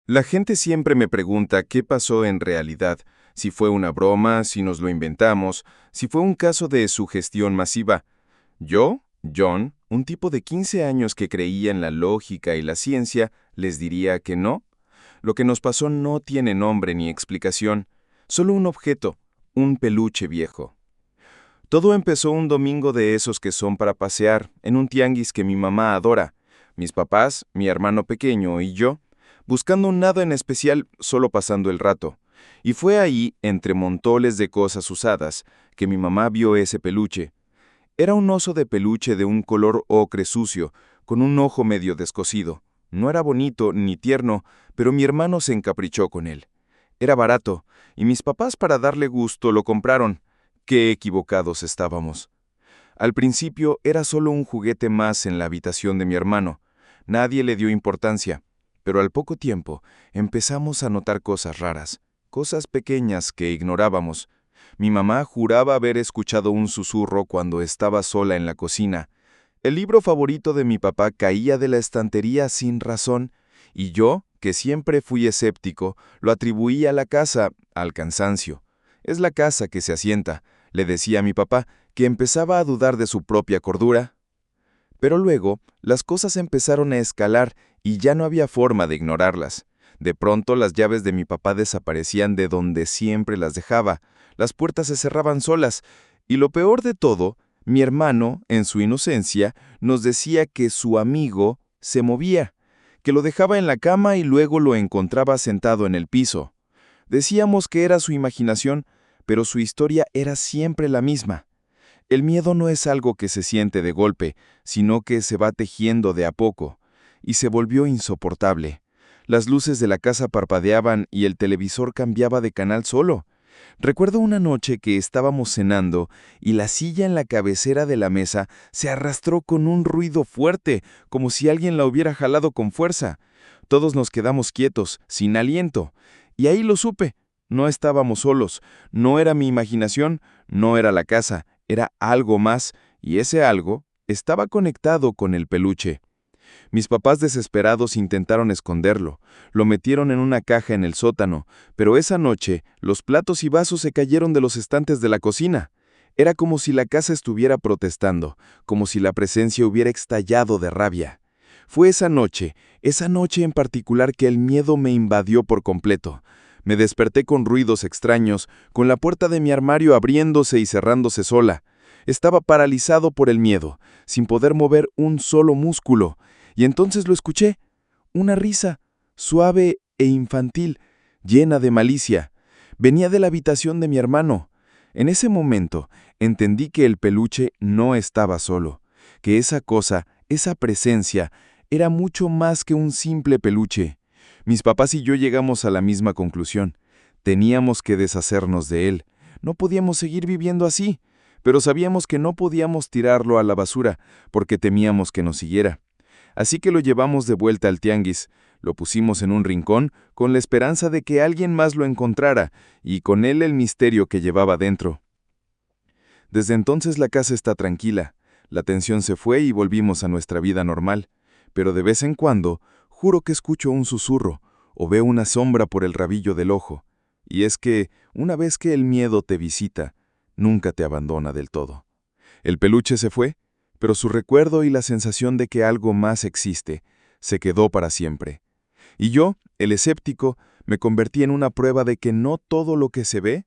La gente siempre me pregunta qué pasó en realidad, si fue una broma, si nos lo inventamos, si fue un caso de sugestión masiva. Yo, John, un tipo de 15 años que creía en la lógica y la ciencia, les diría que no. Lo que nos pasó no tiene nombre ni explicación, solo un objeto, un peluche viejo. Todo empezó un domingo de esos que son para pasear, en un tianguis que mi mamá adora. Mis papás, mi hermano pequeño y yo, buscando nada en especial, solo pasando el rato. Y fue ahí, entre montones de cosas usadas, que mi mamá vio ese peluche. Era un oso de peluche de un color ocre sucio, con un ojo medio descosido. No era bonito ni tierno, pero mi hermano se encaprichó con él. Era barato, y mis papás para darle gusto lo compraron. Qué equivocados estábamos. Al principio era solo un juguete más en la habitación de mi hermano. Nadie le dio importancia, pero al poco tiempo empezamos a notar cosas raras, cosas pequeñas que ignorábamos. Mi mamá juraba haber escuchado un susurro cuando estaba sola en la cocina. El libro favorito de mi papá caía de la estantería sin razón, y yo, que siempre fui escéptico, lo atribuía a la casa, al cansancio. Es la casa que se asienta, le decía a mi papá, que empezaba a dudar de su propia cordura. Pero luego, las cosas empezaron a escalar y ya no había forma de ignorarlas. De pronto las llaves de mi papá desaparecían de donde siempre las dejaba, las puertas se cerraban solas, y lo peor de todo, mi hermano, en su inocencia, nos decía que su amigo se movía, que lo dejaba en la cama y luego lo encontraba sentado en el piso. Decíamos que era su imaginación, pero su historia era siempre la misma. El miedo no es algo que se siente de golpe, sino que se va tejiendo de a poco, y se volvió insoportable. Las luces de la casa parpadeaban y el televisor cambiaba de canal solo. Recuerdo una noche que estábamos cenando y la silla en la cabecera de la mesa se arrastró con un ruido fuerte, como si alguien la hubiera jalado con fuerza. Todos nos quedamos quietos, sin aliento, y ahí lo supe. No estábamos solos, no era mi imaginación, no era la casa, era algo más, y ese algo estaba conectado con el peluche. Mis papás desesperados intentaron esconderlo, lo metieron en una caja en el sótano, pero esa noche los platos y vasos se cayeron de los estantes de la cocina. Era como si la casa estuviera protestando, como si la presencia hubiera estallado de rabia. Fue esa noche en particular que el miedo me invadió por completo. Me desperté con ruidos extraños, con la puerta de mi armario abriéndose y cerrándose sola. Estaba paralizado por el miedo, sin poder mover un solo músculo. Y entonces lo escuché, una risa, suave e infantil, llena de malicia. Venía de la habitación de mi hermano. En ese momento entendí que el peluche no estaba solo, que esa cosa, esa presencia, era mucho más que un simple peluche. Mis papás y yo llegamos a la misma conclusión. Teníamos que deshacernos de él. No podíamos seguir viviendo así, pero sabíamos que no podíamos tirarlo a la basura, porque temíamos que nos siguiera. Así que lo llevamos de vuelta al tianguis, lo pusimos en un rincón con la esperanza de que alguien más lo encontrara, y con él el misterio que llevaba dentro. Desde entonces la casa está tranquila, la tensión se fue y volvimos a nuestra vida normal, pero de vez en cuando juro que escucho un susurro o veo una sombra por el rabillo del ojo, y es que, una vez que el miedo te visita, nunca te abandona del todo. El peluche se fue, pero su recuerdo y la sensación de que algo más existe se quedó para siempre. Y yo, el escéptico, me convertí en una prueba de que no todo lo que se ve